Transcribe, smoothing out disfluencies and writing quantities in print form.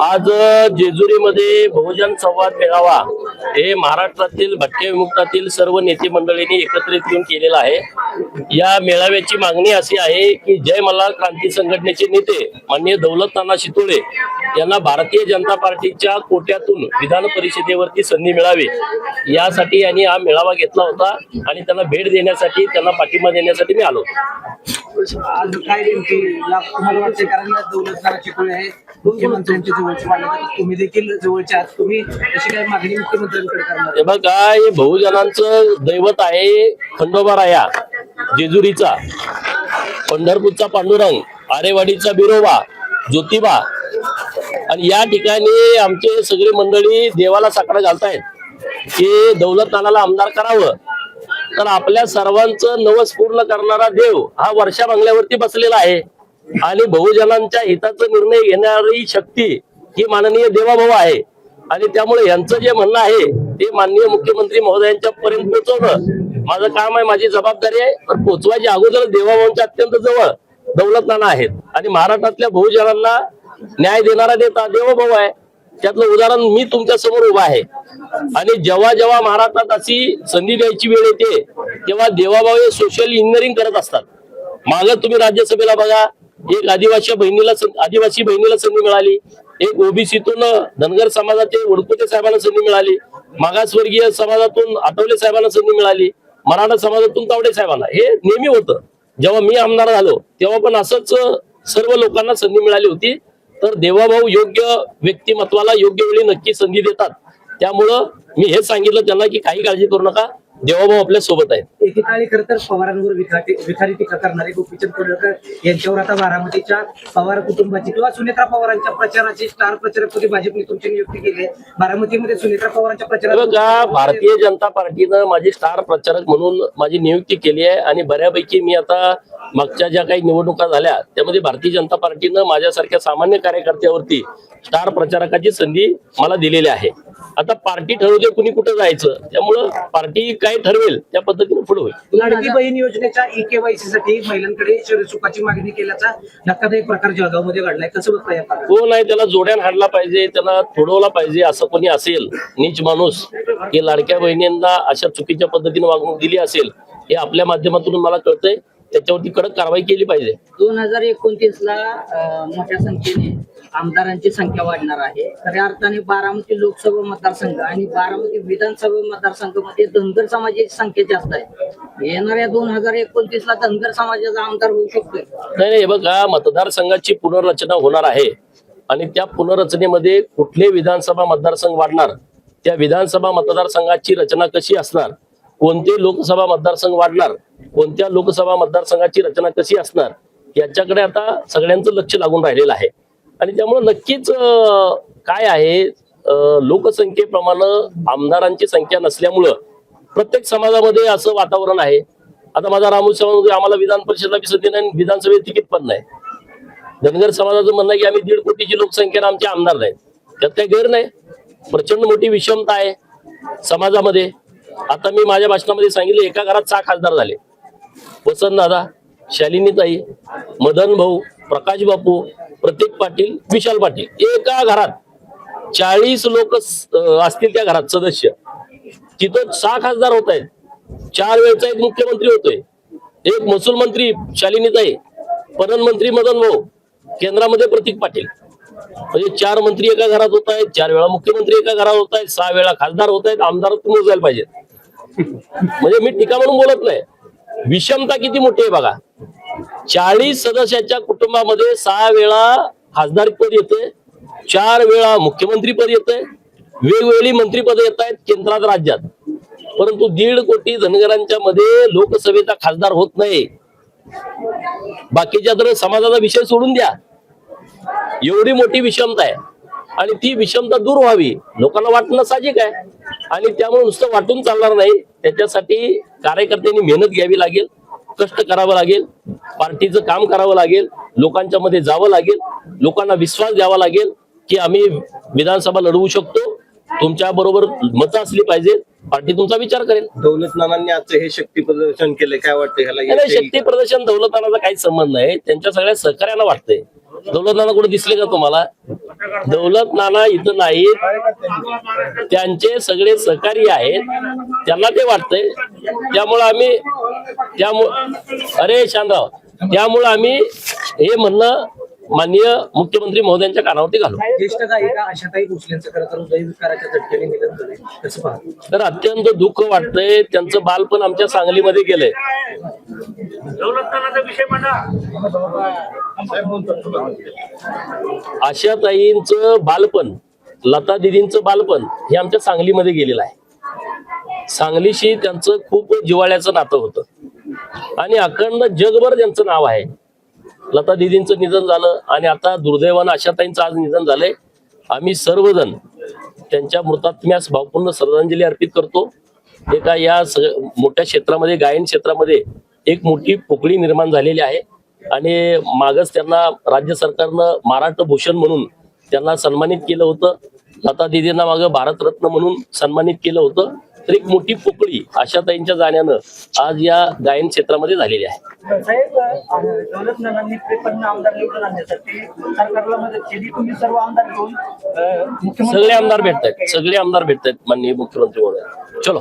आज जेजुरीमध्ये बहुजन संवाद मेळावा हे महाराष्ट्रातील भटक्या विमुक्तातील सर्व नेते मंडळींनी एकत्रित येऊन केलेला आहे। या मेळाव्याची मागणी अशी आहे की जय मल्हार क्रांती संघटनेचे नेते माननीय दौलत नाना शितोळे यांना भारतीय जनता पार्टीच्या कोट्यातून विधान परिषदेवरती संधी मिळावी यासाठी यांनी हा मेळावा घेतला होता आणि त्यांना भेट देण्यासाठी, त्यांना पाठिंबा देण्यासाठी मी आलो। आज काय तुम्हाला वाटते, कारण दौलत नाना शितोळे आहे मुख्यमंत्र्यांच्या जवळचे मानले, तुम्ही देखील जवळचे आहात, तुम्ही अशी काय मागणी मुख्यमंत्र्यांकडे करणार? हे बघा, हे बहुजनांचं दैवत आहे खंडोबा राया जेजुरीचा, पंढरपूरचा पांडुरंग, आरेवाडीचा बिरोबा, ज्योतिबा, आणि या ठिकाणी आमचे सगळे मंडळी देवाला साकडं घालतायत की दौलत नानाला आमदार करावं। तर आपल्या सर्वांचं नवस पूर्ण करणारा देव हा वर्षा बंगल्यावरती बसलेला आहे आणि बहुजनांच्या हिताचा निर्णय घेणारी शक्ती ही माननीय देवाभाऊ आहे। आणि त्यामुळे यांचं जे म्हणणं आहे ते माननीय मुख्यमंत्री महोदयांच्या पर्यंत पोहोचवणं माझं काम आहे, माझी जबाबदारी आहे। पण पोहोचवायची अगोदर देवाभाऊंच्या अत्यंत जवळ दौलत नाना आहेत आणि महाराष्ट्रातल्या बहुजनांना न्याय देणारा नेता देवाभाऊ आहे। त्यातलं उदाहरण मी तुमच्या समोर उभा आहे। आणि जेव्हा जेव्हा महाराष्ट्रात अशी संधी द्यायची वेळ येते तेव्हा देवाभाऊ हे सोशल इंजिनिअरिंग करत असतात। मागे तुम्ही राज्यसभेला बघा, एक आदिवासी बहिणीला संधी मिळाली, एक ओबीसीतून धनगर समाजाचे वडकुते साहेबांना संधी मिळाली, मागासवर्गीय समाजातून आठवले साहेबांना संधी मिळाली, मराठा समाजातून तावडे साहेबांना। हे नेहमी होतं। जेव्हा मी आमदार झालो तेव्हा पण असंच सर्व लोकांना संधी मिळाली होती। तर देवाभाऊ योग्य व्यक्तिमत्वाला योग्य वेळी नक्की संधी देतात। त्यामुळं मी हे सांगितलं त्यांना की काही काळजी करू नका, देवाभाऊ आपल्या सोबत आहेत। एकेकाळी खरं तर पवारांवर विखारी टीका करणारे गोपीचंद पडळकर यांच्यावर आता बारामतीच्या पवार कुटुंबाची किंवा सुनेत्रा पवारांच्या प्रचाराची स्टार प्रचारकपदी भाजपने तुमची नियुक्ती केली आहे। बारामतीमध्ये सुनेत्रा पवारांच्या प्रचारात भारतीय जनता पार्टीनं माझी स्टार प्रचारक म्हणून माझी नियुक्ती केली आहे आणि बऱ्यापैकी मी आता मागच्या ज्या काही निवडणुका झाल्या त्यामध्ये भारतीय जनता पार्टीनं माझ्यासारख्या सामान्य कार्यकर्त्यावरती स्टार प्रचारकाची संधी मला दिलेली आहे। आता पार्टी ठरवते कुणी कुठं जायचं, त्यामुळं पार्टी काय ठरवेल त्या पद्धतीने पुढे होईल। लाडकी बहीण योजनेच्या EKYC साठी महिलांकडे शरीरसुखाची मागणी केल्याचा धक्कादायक प्रकार जळगावमध्ये घडलाय, कसं बघताय? हो नाही, त्याला जोड्यान हाडला पाहिजे, त्याला थोडवला पाहिजे। असं कोणी असेल नीच माणूस की लाडक्या बहिणींना अशा चुकीच्या पद्धतीने वागणूक दिली असेल हे आपल्या माध्यमातून मला कळतंय, त्याच्यावरती कडक कारवाई केली पाहिजे। 2029 ला मोठ्या संख्येने आमदारांची संख्या वाढणार आहे। खऱ्या अर्थाने बारामती लोकसभा मतदारसंघ आणि बारामती विधानसभा मतदारसंघामध्ये धनगर समाजाची संख्या जास्त आहे। येणाऱ्या 2029 ला धनगर समाजाचा आमदार होऊ शकतोय? नाही, बघा, मतदारसंघाची पुनर्रचना होणार आहे आणि त्या पुनर्रचनेमध्ये कुठले विधानसभा मतदारसंघ वाढणार, त्या विधानसभा मतदारसंघाची रचना कशी असणार, कोणते लोकसभा मतदारसंघ वाढणार, कोणत्या लोकसभा मतदारसंघाची रचना कशी असणार याच्याकडे आता सगळ्यांचं लक्ष लागून राहिलेलं आहे। आणि त्यामुळे नक्कीच काय आहे, लोकसंख्येप्रमाणे आमदारांची संख्या नसल्यामुळं प्रत्येक समाजामध्ये असं वातावरण आहे। आता माझा रामू समाज आम्हाला विधान परिषदला संधी नाही, विधानसभेत तिकीट पण नाही। धनगर समाजाचं म्हणणं की आम्ही 1.5 कोटीची लोकसंख्या आमचे आमदार नाही, त्यात काही गैर नाही। प्रचंड मोठी विषमता आहे समाजामध्ये। आता मी माझ्या भाषणामध्ये सांगितलं, एका घरात 6 खासदार झाले, वसंत दादा, शालिनीताई, मदन भाऊ, प्रकाश बापू, प्रतीक पाटील, विशाल पाटील। एका घरात 40 लोक असतील त्या घरात सदस्य, तिथं 6 खासदार होत आहेत, 4 वेळचा एक मुख्यमंत्री होतोय, एक महसूल मंत्री शालिनीताई, पणन मंत्री मदन भाऊ, केंद्रामध्ये प्रतीक पाटील। म्हणजे 4 मंत्री एका घरात होत आहेत, 4 वेळा मुख्यमंत्री एका घरात होत आहेत, 6 वेळा खासदार होत आहेत। आमदार मोजायला पाहिजेत। म्हणजे मी टीका म्हणून बोलत नाही, विषमता किती मोठी आहे बघा। 40 सदस्याच्या कुटुंबामध्ये 6 वेळा खासदार पद येते, 4 वेळा मुख्यमंत्री पद येते, वेगवेगळी मंत्रीपद येत आहेत केंद्रात राज्यात, परंतु 1.5 कोटी धनगरांच्या मध्ये लोकसभेचा खासदार होत नाही। बाकीच्या तर समाजाचा विषय सोडून द्या, एवढी मोठी विषमता आहे आणि ती विषमता दूर व्हावी लोकांना वाटणं साहजिक आहे। आणि त्यामुळे नुसतं वाटून चालणार नाही, त्याच्यासाठी कार्यकर्त्यांनी मेहनत घ्यावी लागेल, कष्ट करावं लागेल, पार्टीचं काम करावं लागेल, लोकांच्या मध्ये जावं लागेल, लोकांना विश्वास द्यावा लागेल की आम्ही विधानसभा लढवू शकतो तुमच्या बरोबर मतं असली पाहिजे, पार्टी तुमचा विचार करेल. दौलत नानांनी आजचं हे शक्ती प्रदर्शन केलंय, काय वाटतं ह्याला नाही, यश येईल शक्ती का? प्रदर्शन दौलतानाचा काहीच संबंध नाही. त्यांच्या सगळ्या सहकार्याला वाटतंय. दौलत नाना कुठे दिसले का तुम्हाला? दौलत नाना इथं नाहीत, त्यांचे सगळे सहकारी आहेत, त्यांना ते वाटतंय. अरे शांतराव, त्यामुळे आम्ही हे म्हणणं माननीय मुख्यमंत्री महोदयांच्या कानावरती घालू. ज्येष्ठ गायिका आशाताई भोसलेंचं खरं तर हृदयविकाराच्या झटक्याने निधन झालंय, कसं पाहता? तर अत्यंत दुःख वाटतंय. त्यांचं बालपण आमच्या सांगलीमध्ये गेलंय. आशाताईंचं बालपण, लता दिदींचं बालपण हे आमच्या सांगलीमध्ये गेलेलं आहे. सांगलीशी त्यांचं खूप जिव्हाळ्याचं नातं होतं आणि अखंड जगभर त्यांचं नाव आहे. लता दिदींचं निधन झालं आणि आता दुर्दैवानं आशाताईंचं आज निधन झालंय. आम्ही सर्वजण त्यांच्या मृतात्म्यास भावपूर्ण श्रद्धांजली अर्पित करतो. एका या मोठ्या क्षेत्रामध्ये, गायन क्षेत्रामध्ये एक मोठी पोकळी निर्माण झालेली आहे आणि मागच त्यांना राज्य सरकारनं महाराष्ट्र भूषण म्हणून त्यांना सन्मानित केलं होतं. लता दिदींना मागं भारतरत्न म्हणून सन्मानित केलं होतं. तर एक मोठी पोकळी आशाताईंच्या जाण्यानं आज या गायन क्षेत्रामध्ये झालेली आहे. साहेब, दौलत नानांनी 53 आमदार निवडून आणण्यासाठी सरकारला मदत केली. तुम्ही सर्व आमदार घेऊन सगळे आमदार भेटतायत, सगळे आमदार भेटतायत माननीय मुख्यमंत्री महोदय. चलो.